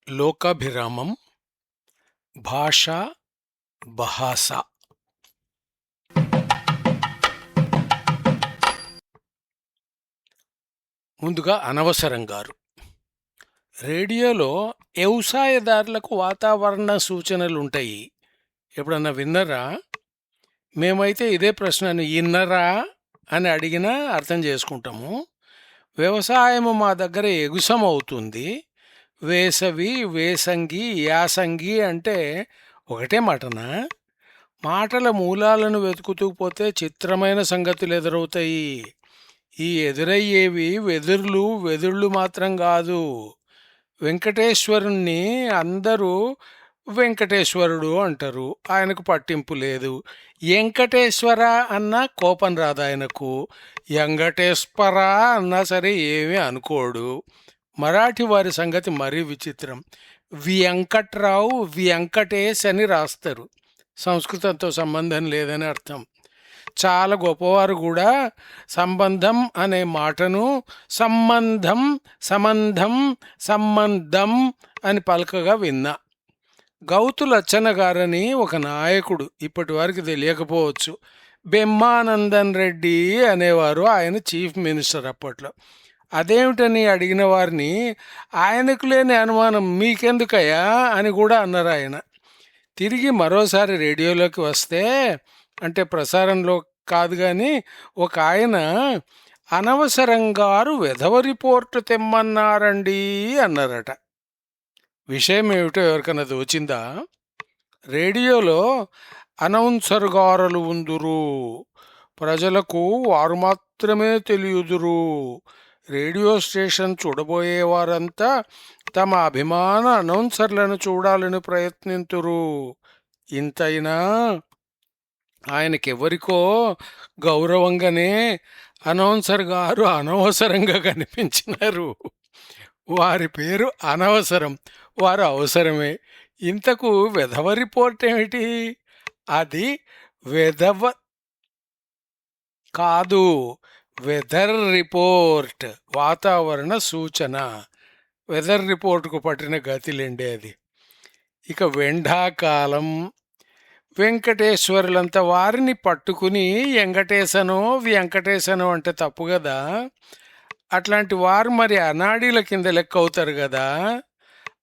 లోకాభిరామం భాషా బహాస. ముందుగా అనవసరం గారు రేడియోలో వ్యవసాయదారులకు వాతావరణ సూచనలుంటాయి. ఎప్పుడన్నా విన్నరా? మేమైతే ఇదే ప్రశ్నను ఇన్నరా అని అడిగినా అర్థం చేసుకుంటాము. వ్యవసాయము మా దగ్గర ఎగుసం అవుతుంది. వేసవి, వేసంగి, యాసంగి అంటే ఒకటే మాటనా? మాటల మూలాలను వెతుకుతూ పోతే చిత్రమైన సంగతులు ఎదురవుతాయి. ఈ ఎదురయ్యేవి వెదుళ్ళు మాత్రం కాదు. వెంకటేశ్వరుణ్ణి అందరూ వెంకటేశ్వరుడు అంటారు. ఆయనకు పట్టింపు లేదు. వెంకటేశ్వర అన్నా కోపం రాదు ఆయనకు. వెంకటేశ్వర అన్నా సరే ఏమీ అనుకోడు. మరాఠీ వారి సంగతి మరీ విచిత్రం. వెంకట్రావు వెంకటేశ్ అని రాస్తారు. సంస్కృతంతో సంబంధం లేదని అర్థం. చాలా గొప్పవారు కూడా సంబంధం అనే మాటను సంబంధం సంబంధం సంబంధం అని పలకగా విన్నా. గౌతు లచ్చన్న గారని ఒక నాయకుడు, ఇప్పటి వారికి తెలియకపోవచ్చు, బెమ్మానందన్ రెడ్డి అనేవారు. ఆయన చీఫ్ మినిస్టర్ అప్పట్లో. అదేమిటని అడిగిన వారిని ఆయనకు లేని అనుమానం మీకెందుకయ్యా అని కూడా అన్నారు ఆయన. తిరిగి మరోసారి రేడియోలోకి వస్తే, అంటే ప్రసారంలో కాదు కానీ, ఒక ఆయన అనవసరంగారు వెధవ రిపోర్టు తెమ్మన్నారండి అన్నారట. విషయం ఏమిటో ఎవరికన్నా దోచిందా? రేడియోలో అనౌన్సర్ గారులు ఉందురు, ప్రజలకు వారు మాత్రమే తెలియుదురు. రేడియో స్టేషన్ చూడబోయేవారంతా తమ అభిమాన అనౌన్సర్లను చూడాలని ప్రయత్నింతురు. ఇంతైనా ఆయనకెవరికో గౌరవంగానే అనౌన్సర్ గారు అనవసరంగా కనిపించినారు. వారి పేరు అనవసరం, వారు అవసరమే. ఇంతకు వెధవ రిపోర్ట్ ఏమిటి? అది వెధవ కాదు, వెదర్ రిపోర్ట్, వాతావరణ సూచన. వెదర్ రిపోర్టుకు పట్టిన గతిలేండి అది. ఇక వెండాకాలం, వెంకటేశ్వరులంత వారిని పట్టుకుని వెంకటేశనో వెంకటేశనో అంటే తప్పు కదా. అట్లాంటి వారు మరి అనాడీల కింద లెక్క అవుతారు కదా.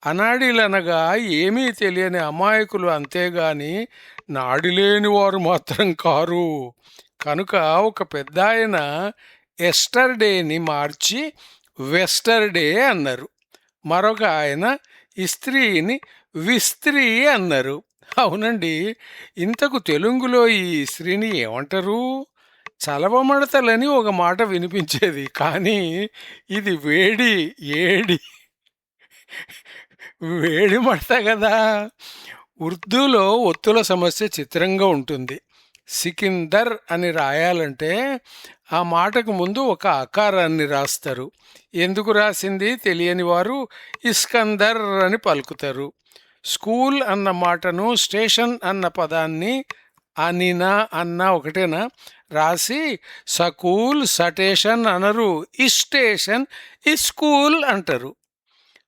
అనాడీలు అనగా ఏమీ తెలియని అమాయకులు, అంతేగాని నాడిలేని వారు మాత్రం కారు. కనుక ఒక పెద్ద ఆయన ఎస్టర్డేని మార్చి వెస్టర్డే అన్నారు. మరొక ఆయన ఇస్త్రీని విస్త్రీ అన్నారు. అవునండి, ఇంతకు తెలుగులో ఈ స్త్రీని ఏమంటారు? చలవమడతలని ఒక మాట వినిపించేది, కానీ ఇది ఏడి వేడి మడత కదా. ఉర్దూలో ఒత్తుల సమస్య చిత్రంగా ఉంటుంది. సికిందర్ అని రాయాలంటే ఆ మాటకు ముందు ఒక అకారాన్ని రాస్తారు. ఎందుకు రాసింది తెలియని వారు ఇస్కందర్ అని పలుకుతారు. స్కూల్ అన్న మాటను స్టేషన్ అన్న పదాన్ని అనినా అన్నా ఒకటేనా రాసి సకూల్ సటేషన్ అనరు, ఇస్టేషన్ ఇస్కూల్ అంటారు.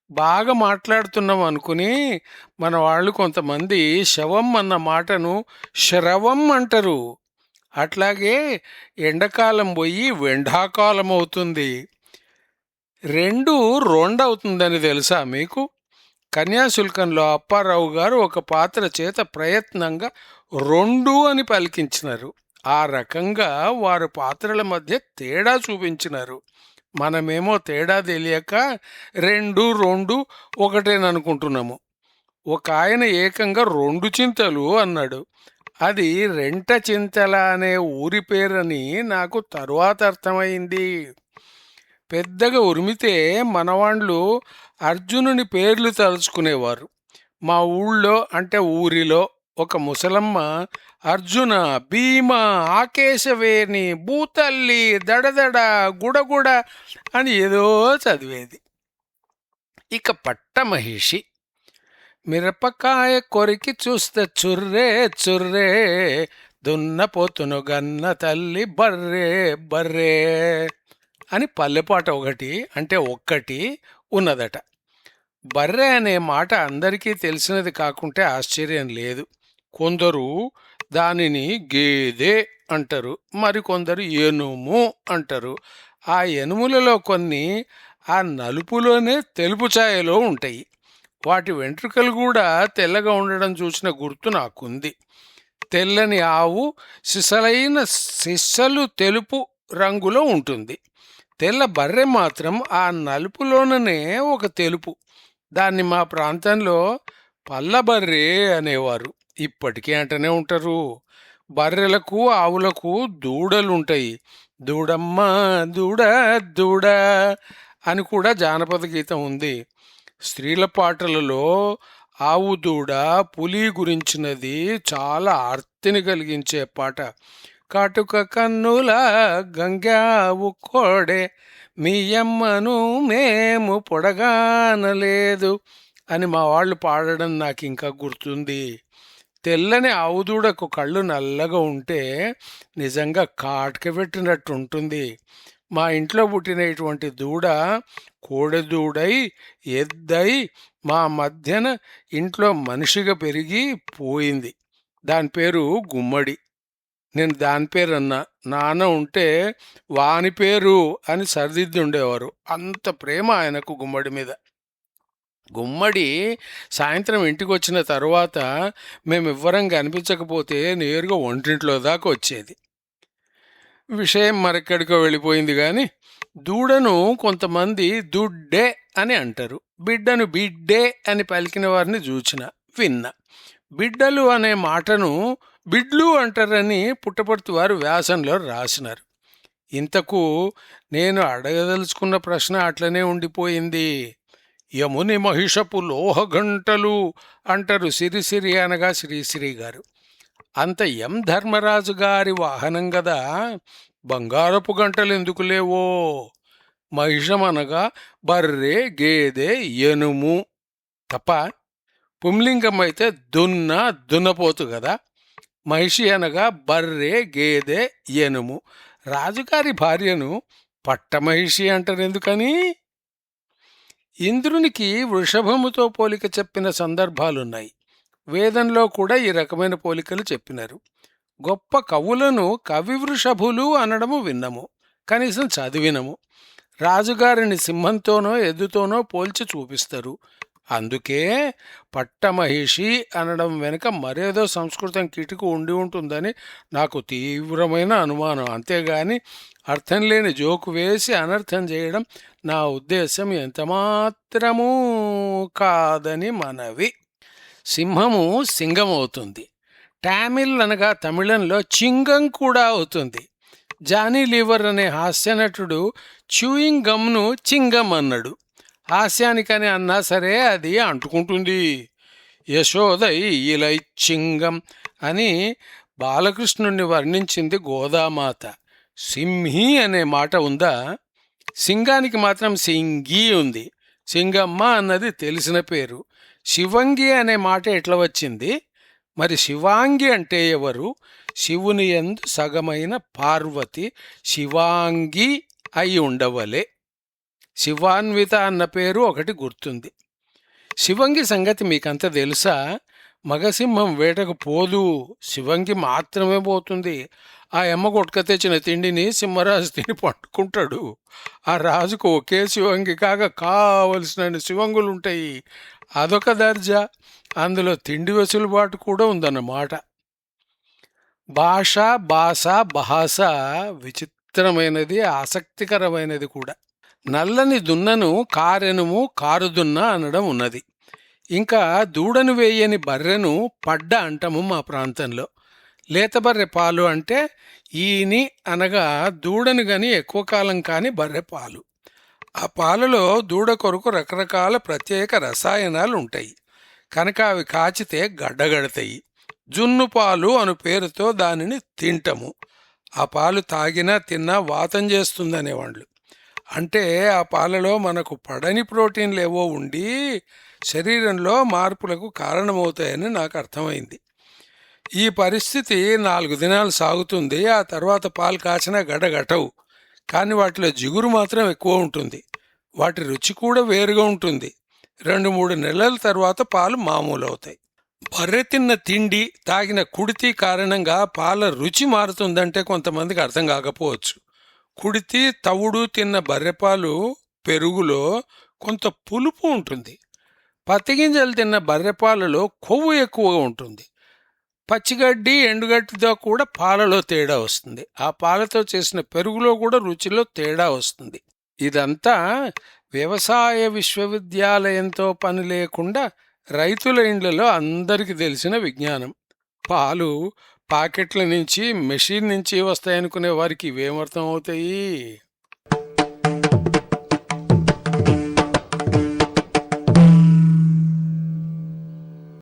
బాగా మాట్లాడుతున్నాం అనుకుని మన వాళ్ళు కొంతమంది శవం అన్న మాటను శ్రవం అంటారు. అట్లాగే ఎండాకాలం పోయి వెండాకాలం అవుతుంది. రెండవుతుందని తెలుసా మీకు? కన్యాశుల్కంలో అప్పారావు గారు ఒక పాత్ర చేత ప్రయత్నంగా 2 అని పలికించినారు. ఆ రకంగా వారు పాత్రల మధ్య తేడా చూపించినారు. మనమేమో తేడా తెలియక 2 ఒకటేననుకుంటున్నాము. ఒక ఆయన ఏకంగా 2 చింతలు అన్నాడు. అది రెంట చింతల అనే ఊరి పేరని నాకు తరువాత అర్థమైంది. పెద్దగా ఉరిమితే మనవాళ్ళు అర్జునుని పేర్లు తలుచుకునేవారు. మా ఊళ్ళో, అంటే ఊరిలో, ఒక ముసలమ్మ అర్జున, భీమ, ఆకేశవేణి, భూతల్లి, దడదడ, గుడగుడ అని ఏదో చదివేది. ఇక పట్టమహిషి మిరపకాయ కొరికి చూస్తే చుర్రే చుర్రే, దున్నపోతును గన్న తల్లి బర్రే బర్రే అని పల్లెపాట ఒకటి, అంటే ఒక్కటి ఉన్నదట. బర్రె అనే మాట అందరికీ తెలిసినది కాకుంటే ఆశ్చర్యం లేదు. కొందరు దానిని గేదె అంటారు, మరికొందరు ఏనుము అంటారు. ఆ ఎనుములలో కొన్ని ఆ నలుపులోనే తెలుపు ఛాయలో ఉంటాయి. వాటి వెంట్రుకలు కూడా తెల్లగా ఉండడం చూసిన గుర్తు నాకుంది. తెల్లని ఆవు సిసలు తెలుపు రంగులో ఉంటుంది. తెల్ల బర్రె మాత్రం ఆ నలుపులోననే ఒక తెలుపు. దాన్ని మా ప్రాంతంలో పల్లబర్రె అనేవారు. ఇప్పటికీ అంటనే ఉంటారు. బర్రెలకు ఆవులకు దూడలుంటాయి. దూడమ్మ దూడ దూడ అని కూడా జానపద గీతం ఉంది. స్త్రీల పాటలలో ఆవు దూడ పులి గురించినది చాలా ఆర్తిని కలిగించే పాట. కాటుక కన్నుల గంగావు కోడే మీయమ్మను మేము పొడగానలేదు అని మా వాళ్ళు పాడడం నాకు ఇంకా గుర్తుంది. తెల్లని ఆవుదూడకు కళ్ళు నల్లగా ఉంటే నిజంగా కాటుక పెట్టినట్టు ఉంటుంది. మా ఇంట్లో పుట్టిన ఇటువంటి దూడ కోడెదూడై ఎద్దై మా మధ్యన ఇంట్లో మనిషిగా పెరిగి పోయింది. దాని పేరు గుమ్మడి. నేను దాని పేరు అన్నా. నాన్న ఉంటే వాని పేరు అని సరిదిద్ది ఉండేవారు. అంత ప్రేమ ఆయనకు గుమ్మడి మీద. గుమ్మడి సాయంత్రం ఇంటికి వచ్చిన తర్వాత మేమివ్వరం కనిపించకపోతే నేరుగా వంటింట్లో దాకా వచ్చేది. విషయం మరెక్కడికో వెళ్ళిపోయింది. కానీ దూడను కొంతమంది దుడ్డే అని అంటారు. బిడ్డను బిడ్డే అని పలికిన వారిని చూచిన విన్నా. బిడ్డలు అనే మాటను బిడ్లు అంటారని పుట్టపర్తి వారు వ్యాసంలో రాసినారు. ఇంతకు నేను అడగదలుచుకున్న ప్రశ్న అట్లనే ఉండిపోయింది. యముని మహిషపు లోహగంటలు అంటారు సిరిసిరి అనగా శ్రీశ్రీ గారు. అంత ఎం ధర్మరాజు గారి వాహనం గదా, బంగారపు గంటలు ఎందుకు లేవో? మహిషం అనగా బర్రె గేదె ఎనుము తప్ప. పుంలింగం అయితే దున్నపోతు కదా. మహిషి అనగా బర్రె గేదె ఎనుము. రాజుగారి భార్యను పట్టమహిషి అంటారు ఎందుకని? ఇంద్రునికి వృషభముతో పోలిక చెప్పిన సందర్భాలున్నాయి. వేదంలో కూడా ఈ రకమైన పోలికలు చెప్పినారు. గొప్ప కవులను కవివృషభులు అనడము విన్నము, కనీసం చదివినము. రాజుగారిని సింహంతోనో ఎద్దుతోనో పోల్చి చూపిస్తారు. అందుకే పట్టమహిషి అనడం వెనుక మరేదో సంస్కృతం కిటుకు ఉండి ఉంటుందని నాకు తీవ్రమైన అనుమానం. అంతేగాని అర్థం లేని జోకు వేసి అనర్థం చేయడం నా ఉద్దేశం ఎంతమాత్రమూ కాదని మనవి. సింహము సింగం అవుతుంది. టామిల్ అనగా తమిళంలో చింగం కూడా అవుతుంది. జానీ లీవర్ అనే హాస్యనటుడు చూయింగ్ గమ్ను చింగం అన్నాడు. హాస్యానికని అన్నా సరే అది అంటుకుంటుంది. యశోదై ఇలై చింగం అని బాలకృష్ణుణ్ణి వర్ణించింది గోదామాత. సింహి అనే మాట ఉందా? సింగానికి మాత్రం సింగి ఉంది. సింగమ్మ అన్నది తెలిసిన పేరు. శివంగి అనే మాట ఎట్లా వచ్చింది? మరి శివాంగి అంటే ఎవరు? శివుని యందు సగమైన పార్వతి శివాంగి అయి ఉండవలే. శివాన్విత అన్న పేరు ఒకటి గుర్తుంది. శివంగి సంగతి మీకంత తెలుసా? మగసింహం వేటకు పోదు, శివంగి మాత్రమే పోతుంది. ఆ ఎమ్మ కొట్టుక తెచ్చిన తిండిని సింహరాజు తిని పట్టుకుంటాడు. ఆ రాజుకు ఒకే శివంగి కాక కావలసిన శివంగులుంటాయి. అదొక దర్జా. అందులో తిండి వెసులుబాటు కూడా ఉందన్నమాట. భాష భాష బహాస విచిత్రమైనది, ఆసక్తికరమైనది కూడా. నల్లని దున్నను కారెనుము కారుదున్న అనడం ఉన్నది. ఇంకా దూడను వేయని బర్రెను పడ్డ అంటాము మా ప్రాంతంలో. లేత బర్రె పాలు అంటే ఈని అనగా దూడను గని ఎక్కువ కాలం కాని బర్రె పాలు. ఆ పాలలో దూడ కొరకు రకరకాల ప్రత్యేక రసాయనాలు ఉంటాయి కనుక అవి కాచితే గడ్డగడతాయి. జున్ను పాలు అను పేరుతో దానిని తింటము. ఆ పాలు తాగినా తిన్నా వాతం చేస్తుందనేవాళ్ళు. అంటే ఆ పాలలో మనకు పడని ప్రోటీన్లు ఏవో ఉండి శరీరంలో మార్పులకు కారణమవుతాయని నాకు అర్థమైంది. ఈ పరిస్థితి 4 దినాలు సాగుతుంది. ఆ తర్వాత పాలు కాచినా గడ్డగట్టవు. కానీ వాటిలో జిగురు మాత్రం ఎక్కువ ఉంటుంది. వాటి రుచి కూడా వేరుగా ఉంటుంది. 2-3 నెలల తర్వాత పాలు మామూలు అవుతాయి. బర్రె తిన్న తిండి, తాగిన కుడితి కారణంగా పాల రుచి మారుతుందంటే కొంతమందికి అర్థం కాకపోవచ్చు. కుడితి, తవుడు తిన్న బర్రెపాలు పెరుగులో కొంత పులుపు ఉంటుంది. పత్తిగింజలు తిన్న బర్రెపాలలో కొవ్వు ఎక్కువగా ఉంటుంది. పచ్చిగడ్డి, ఎండుగడ్డితో కూడా పాలలో తేడా వస్తుంది. ఆ పాలతో చేసిన పెరుగులో కూడా రుచిలో తేడా వస్తుంది. ఇదంతా వ్యవసాయ విశ్వవిద్యాలయంతో పని లేకుండా రైతుల ఇండ్లలో అందరికీ తెలిసిన విజ్ఞానం. పాలు పాకెట్ల నుంచి, మెషిన్ నుంచి వస్తాయనుకునే వారికి ఇవేమర్థం అవుతాయి?